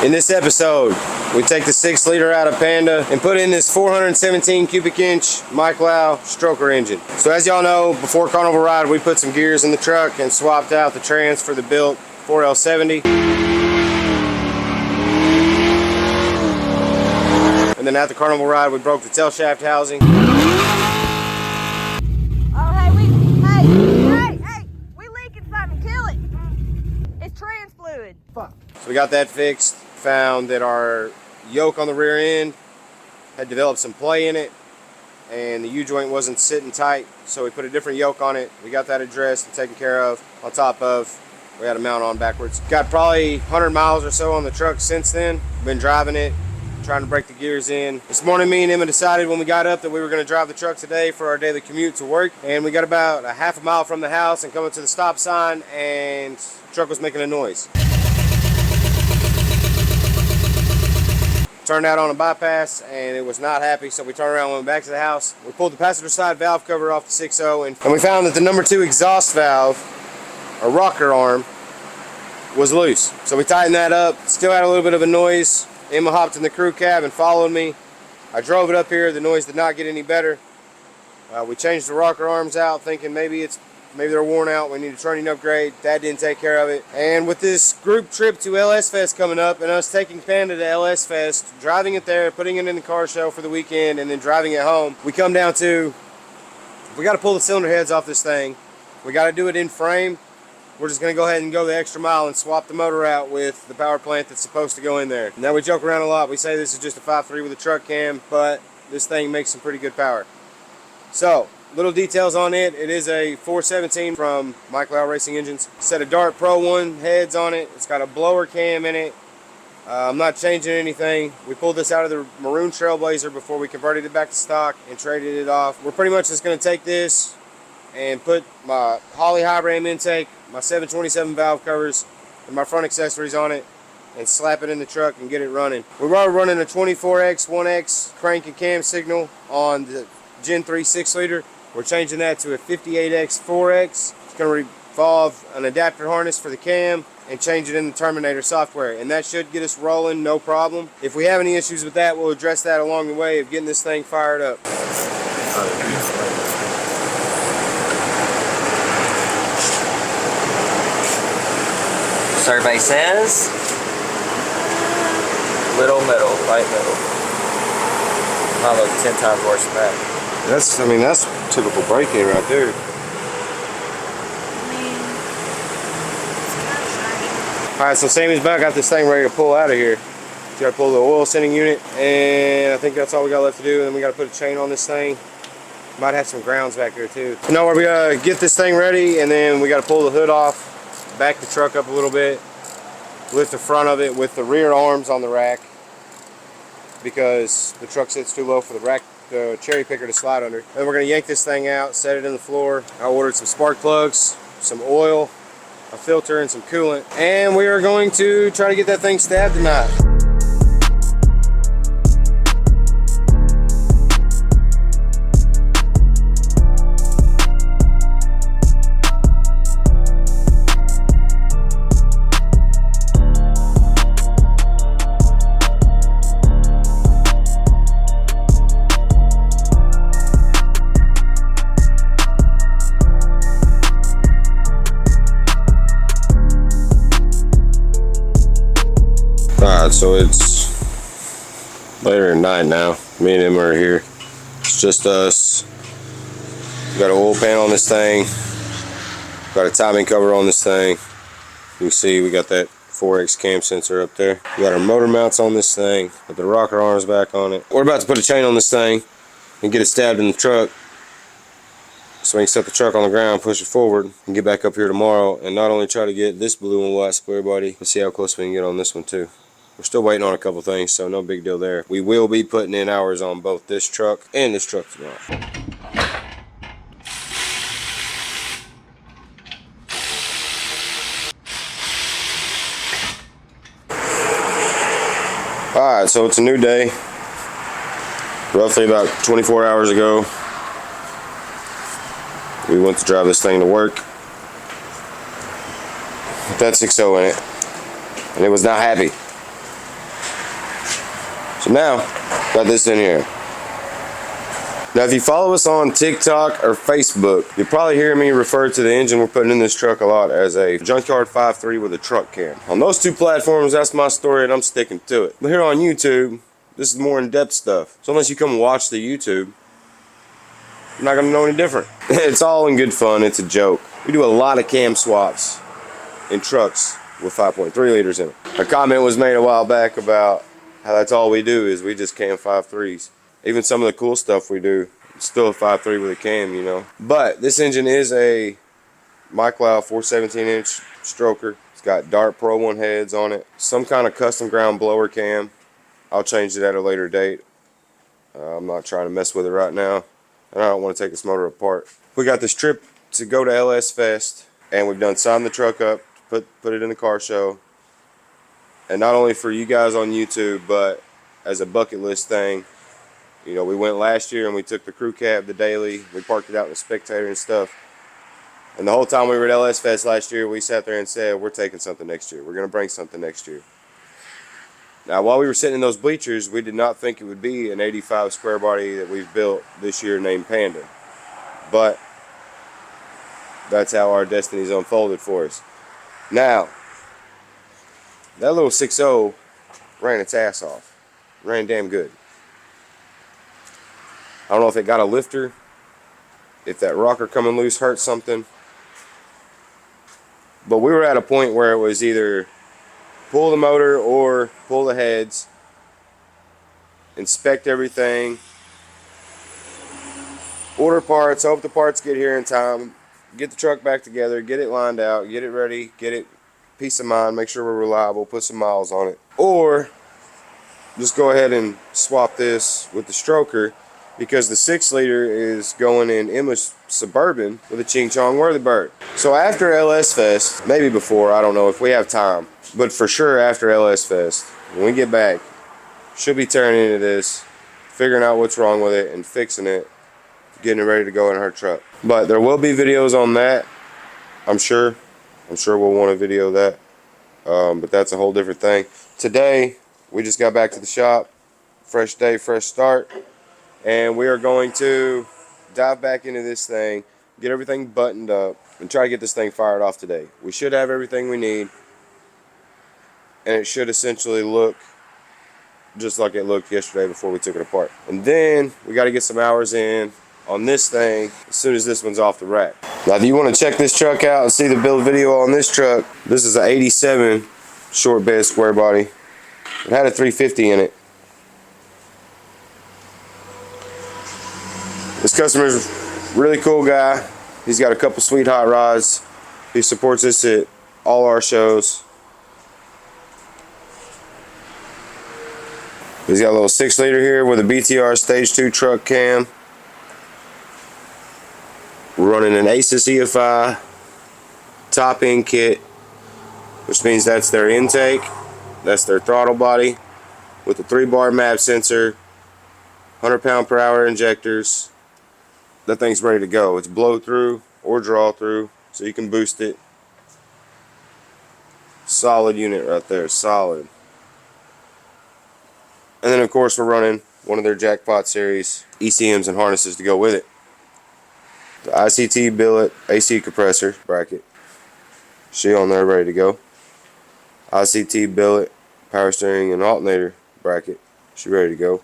In this episode, we take the 6-liter out of Panda and put in this 417 cubic inch Mike Lau stroker engine. So as y'all know, before Carnival Ride, we put some gears in the truck and swapped out the trans for the built 4L70. And then at the Carnival Ride, we broke the tail shaft housing. Oh, hey, we leaking something, kill it. It's trans fluid. Fuck. So we got that fixed. Found that our yoke on the rear end had developed some play in it and the U-joint wasn't sitting tight, so we put a different yoke on it. We got that addressed and taken care of. On top of, we had a mount on backwards. Got probably 100 miles or so on the truck since then. Been driving it, trying to break the gears in. This morning me and Emma decided when we got up that we were going to drive the truck today for our daily commute to work, and we got about a half a mile from the house and coming to the stop sign and the truck was making a noise. Turned out on a bypass and it was not happy, so we turned around and went back to the house. We pulled the passenger side valve cover off the 6.0 and we found that the number 2 exhaust valve, or rocker arm, was loose. So we tightened that up. Still had a little bit of a noise. Emma hopped in the crew cab and followed me. I drove it up here. The noise did not get any better. We changed the rocker arms out thinking maybe they're worn out, we need a training upgrade. Dad didn't take care of it. And with this group trip to LS Fest coming up and us taking Panda to LS Fest, driving it there, putting it in the car show for the weekend, and then driving it home, we come down to, we got to pull the cylinder heads off this thing. We got to do it in frame. We're just going to go ahead and go the extra mile and swap the motor out with the power plant that's supposed to go in there. Now we joke around a lot. We say this is just a 5.3 with a truck cam, but this thing makes some pretty good power. So, little details on it. It is a 417 from Mike Lau Racing Engines. Set of Dart Pro 1 heads on it. It's got a blower cam in it. I'm not changing anything. We pulled this out of the maroon Trailblazer before we converted it back to stock and traded it off. We're pretty much just going to take this and put my Holley high ram intake, my 727 valve covers, and my front accessories on it and slap it in the truck and get it running. We were running a 24X 1X crank and cam signal on the Gen 3 6-liter. We're changing that to a 58X 4X. It's going to revolve an adapter harness for the cam and change it in the Terminator software. And that should get us rolling, no problem. If we have any issues with that, we'll address that along the way of getting this thing fired up. Survey says little middle, light middle. Probably 10 times worse than that. That's typical braking right there. Alright, so Sammy's back. Got this thing ready to pull out of here. Just gotta pull the oil sending unit, and I think that's all we got left to do. And then we gotta put a chain on this thing. Might have some grounds back there too. No, we gotta get this thing ready, and then we gotta pull the hood off, back the truck up a little bit, lift the front of it with the rear arms on the rack because the truck sits too low for the rack, the cherry picker to slide under. Then we're going to yank this thing out, set it in the floor. I ordered some spark plugs, some oil, a filter, and some coolant. And we are going to try to get that thing stabbed tonight. Alright, so it's later at night now. Me and Emma are here. It's just us. We got an oil pan on this thing. Got a timing cover on this thing. You can see we got that 4X cam sensor up there. We got our motor mounts on this thing. Got the rocker arms back on it. We're about to put a chain on this thing and get it stabbed in the truck so we can set the truck on the ground, push it forward, and get back up here tomorrow and not only try to get this blue and white square body, but see how close we can get on this one too. We're still waiting on a couple things, so no big deal there. We will be putting in hours on both this truck and this truck tomorrow. Alright, so it's a new day. Roughly about 24 hours ago, we went to drive this thing to work with that 6.0 in it, and it was not happy. So now, got this in here. Now, if you follow us on TikTok or Facebook, you'll probably hear me refer to the engine we're putting in this truck a lot as a junkyard 5.3 with a truck cam. On those two platforms, that's my story and I'm sticking to it. But here on YouTube, this is more in-depth stuff. So unless you come watch the YouTube, you're not gonna know any different. It's all in good fun, it's a joke. We do a lot of cam swaps in trucks with 5.3 liters in them. A comment was made a while back about how that's all we do is we just cam 5.3s. Even some of the cool stuff we do, it's still a 5.3 with a cam, you know. But this engine is a MyCloud 417-inch stroker. It's got Dart Pro 1 heads on it. Some kind of custom ground blower cam. I'll change it at a later date. I'm not trying to mess with it right now. And I don't want to take this motor apart. We got this trip to go to LS Fest, and we've done signed the truck up, put it in the car show. And not only for you guys on YouTube, but as a bucket list thing. You know, we went last year and we took the crew cab, the daily. We parked it out in the Spectator and stuff. And the whole time we were at LS Fest last year, we sat there and said, we're taking something next year. We're going to bring something next year. Now, while we were sitting in those bleachers, we did not think it would be an 85 square body that we've built this year named Panda. But that's how our destinies unfolded for us. Now, that little 6.0 ran its ass off. Ran damn good. I don't know if it got a lifter, if that rocker coming loose hurt something. But we were at a point where it was either pull the motor or pull the heads, inspect everything, order parts, hope the parts get here in time, get the truck back together, get it lined out, get it ready, get it peace of mind, make sure we're reliable, put some miles on it. Or just go ahead and swap this with the stroker, because the 6 liter is going in Emma's Suburban with a Ching Chong Whirlybird. So after LS Fest, maybe before, I don't know if we have time, but for sure after LS Fest, when we get back, she'll be tearing into this, figuring out what's wrong with it and fixing it, getting it ready to go in her truck. But there will be videos on that, I'm sure. I'm sure we'll want to video that, but that's a whole different thing. Today, we just got back to the shop, fresh day, fresh start. And we are going to dive back into this thing, get everything buttoned up, and try to get this thing fired off today. We should have everything we need, and it should essentially look just like it looked yesterday before we took it apart. And then we got to get some hours in on this thing as soon as this one's off the rack. Now, if you want to check this truck out and see the build video on this truck, this is an 87 short bed square body. It had a 350 in it. This customer's a really cool guy. He's got a couple sweet hot rods. He supports us at all our shows. He's got a little 6 liter here with a BTR Stage 2 truck cam. We're running an ASUS EFI top end kit, which means that's their intake, that's their throttle body with a 3-bar map sensor, 100 pound/hour injectors. That thing's ready to go. It's blow through or draw through, so you can boost it. Solid unit right there, solid. And then of course we're running one of their Jackpot series ECMs and harnesses to go with it. The ICT billet AC compressor bracket, she on there ready to go. ICT billet power steering and alternator bracket, she ready to go.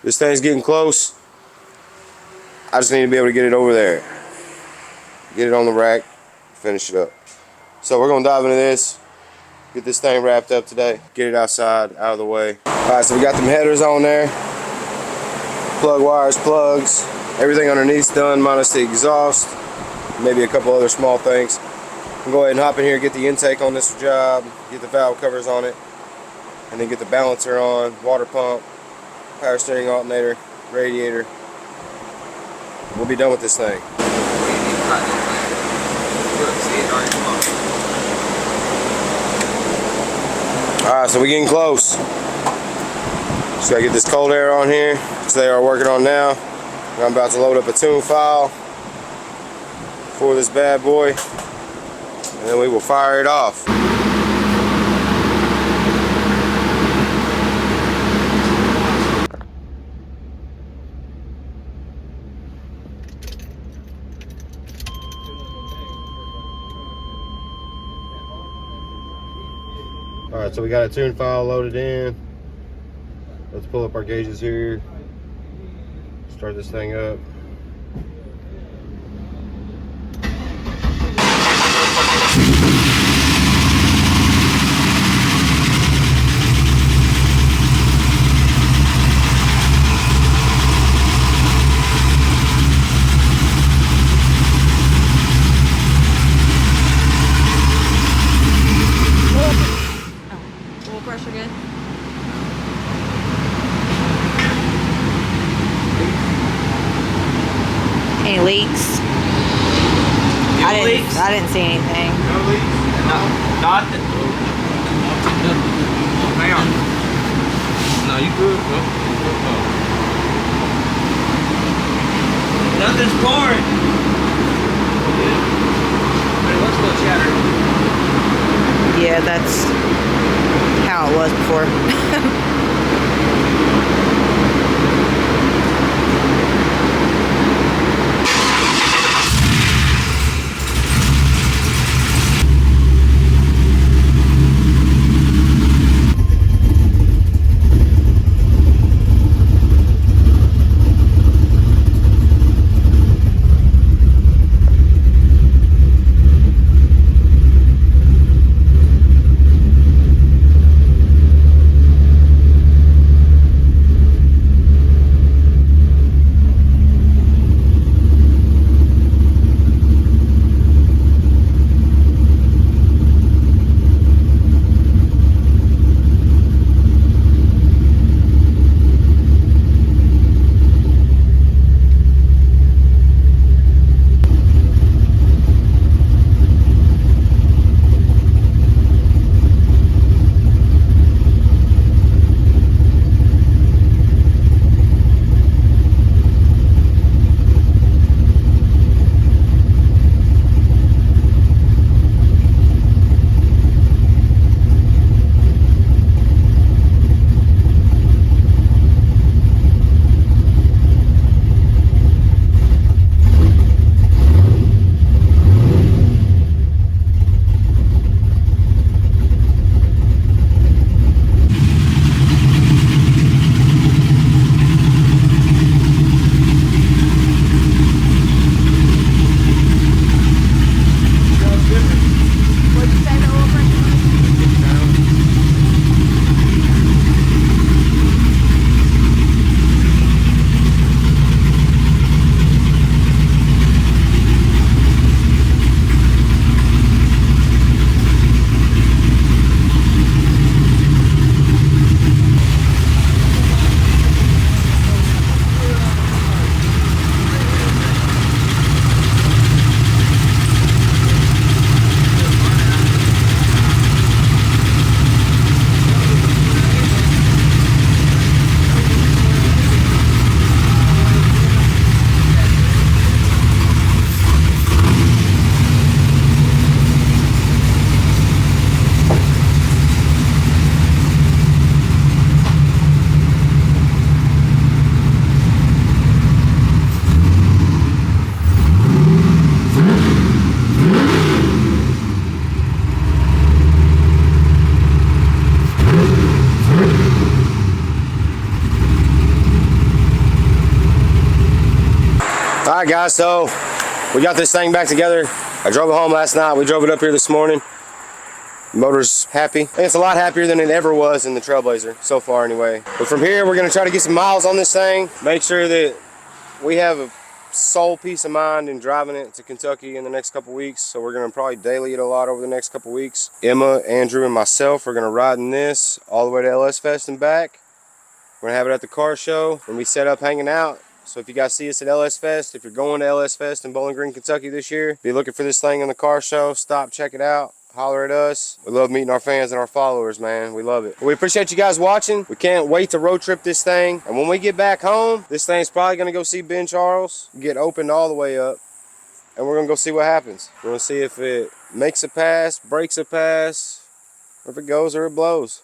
This thing's getting close. I just need to be able to get it over there, get it on the rack, finish it up. So we're going to dive into this, get this thing wrapped up today, get it outside, out of the way. Alright, so we got them headers on there, plug wires, plugs, everything underneath's done minus the exhaust, maybe a couple other small things. We'll go ahead and hop in here, get the intake on this job, get the valve covers on it, and then get the balancer on, water pump, power steering alternator, radiator. We'll be done with this thing. Alright, so we're getting close. Just gotta get this cold air on here, which they are working on now. I'm about to load up a tune file for this bad boy, and then we will fire it off. Alright, so we got a tune file loaded in. Let's pull up our gauges here. Start this thing up. Full pressure good? Any leaks? I didn't see anything. No leaks? Nothing. Hang on. No, you good, bro. Nothing's pouring. Hey, let's go chatter. Yeah, that's how it was before. Alright guys, so we got this thing back together. I drove it home last night. We drove it up here this morning. Motor's happy. I think it's a lot happier than it ever was in the Trailblazer, so far anyway. But from here, we're going to try to get some miles on this thing. Make sure that we have a sole peace of mind in driving it to Kentucky in the next couple weeks. So we're going to probably daily it a lot over the next couple weeks. Emma, Andrew, and myself are going to ride in this all the way to LS Fest and back. We're going to have it at the car show when we set up hanging out. So if you guys see us at LS Fest, if you're going to LS Fest in Bowling Green, Kentucky this year, be looking for this thing in the car show. Stop, check it out. Holler at us. We love meeting our fans and our followers, man. We love it. We appreciate you guys watching. We can't wait to road trip this thing. And when we get back home, this thing's probably going to go see Ben Charles, get opened all the way up, and we're going to go see what happens. We're going to see if it makes a pass, breaks a pass, or if it goes or it blows.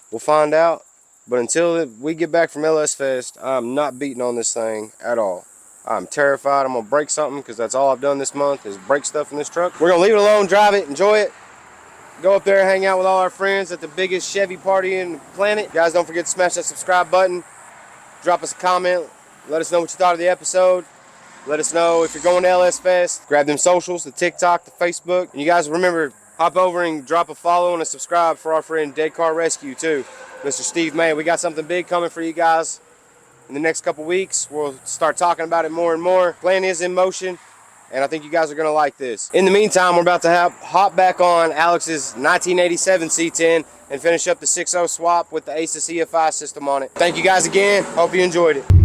We'll find out. But until we get back from LS Fest, I'm not beating on this thing at all. I'm terrified I'm going to break something because that's all I've done this month is break stuff in this truck. We're going to leave it alone, drive it, enjoy it, Go up there, hang out with all our friends at the biggest Chevy party in the planet. Guys, don't forget to smash that subscribe button. Drop us a comment. Let us know what you thought of the episode. Let us know if you're going to LS Fest. Grab them socials, the TikTok, the Facebook. And you guys remember, hop over and drop a follow and a subscribe for our friend Dead Car Rescue too, Mr. Steve May. We got something big coming for you guys in the next couple weeks. We'll start talking about it more and more. Plan is in motion, and I think you guys are going to like this. In the meantime, we're about to hop back on Alex's 1987 C10 and finish up the 6.0 swap with the ACES EFI system on it. Thank you guys again. Hope you enjoyed it.